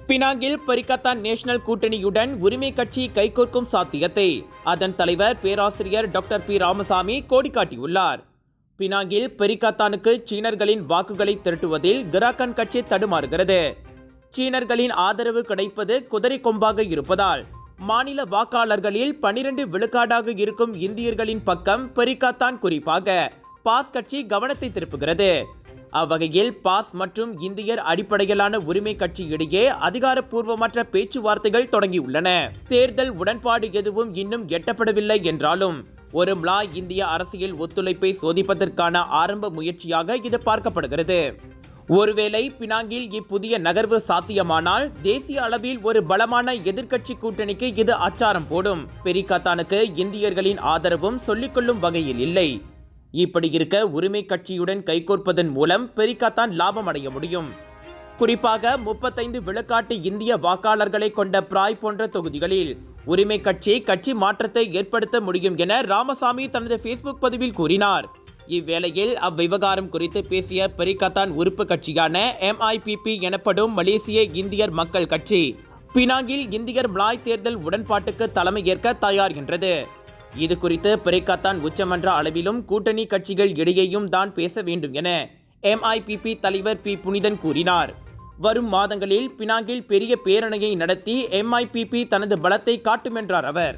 பினாங்கில் பரிகத்தான் national கூட்டணியுடன் உரிமை கட்சி கைகோர்க்கும் சாத்தியத்தை அதன் தலைவர் பேராசிரியர் டாக்டர் பி ராமசாமி கோடி காட்டியுள்ளார். பினாங்கில் பரிகத்தானுக்கு சீனர்களின் வாக்குகளை திரட்டுவதில் கிராக்கன் கட்சி தடுமாறுகிறது. சீனர்களின் ஆதரவு கிடைப்பது குதிரை கொம்பாக இருப்பதால் மாநில வாக்காளர்களில் 12 விழுக்காடாக இருக்கும் இந்தியர்களின் பக்கம் பரிகத்தான் குறிப்பாக பாஸ் கட்சி கவனத்தை திருப்புகிறது. அவ்வகையில் பாஸ் மற்றும் இந்தியர் அடிப்படையிலான உரிமை கட்சி இடையே அதிகாரப்பூர்வமற்ற பேச்சுவார்த்தைகள் தொடங்கியுள்ளன. தேர்தல் உடன்பாடு எதுவும் இன்னும் எட்டப்படவில்லை என்றாலும் ஒரு மலா இந்திய அரசியல் ஒத்துழைப்பை சோதிப்பதற்கான ஆரம்ப முயற்சியாக இது பார்க்கப்படுகிறது. ஒருவேளை பினாங்கில் இப்புதிய நகர்வு சாத்தியமானால் தேசிய அளவில் ஒரு பலமான எதிர்க்கட்சி கூட்டணிக்கு இது அச்சாரம் போடும். பரிகத்தானுக்கு இந்தியர்களின் ஆதரவும் சொல்லிக்கொள்ளும் வகையில் இல்லை. இப்படி இருக்க உரிமை கட்சியுடன் கைகோர்ப்பதன் மூலம் பரிகத்தான் லாபம் அடைய முடியும். குறிப்பாக 35 விழுக்காட்டு இந்திய வாக்காளர்களை கொண்ட பிராய் போன்ற தொகுதிகளில் உரிமை கட்சி மாற்றத்தை ஏற்படுத்த முடியும் என ராமசாமி தனது ஃபேஸ்புக் பதிவில் கூறினார். இவ்வேளையில் அவ்விவகாரம் குறித்து பேசிய பரிகத்தான் உறுப்பு கட்சியான MIPP எனப்படும் மலேசிய இந்தியர் மக்கள் கட்சி பினாங்கில் இந்தியர் மலாய் தேர்தல் உடன்பாட்டுக்கு தலைமை ஏற்க தயார் என்றது. இது குறித்து பரிகத்தான் உச்சமன்ற அளவிலும் கூட்டணி கட்சிகள் இடையேயும் தான் பேச வேண்டும் என MIPP தலைவர் பி புனிதன் கூறினார். வரும் மாதங்களில் பினாங்கில் பெரிய பேரணியை நடத்தி MIPP தனது பலத்தை காட்டும் என்றார் அவர்.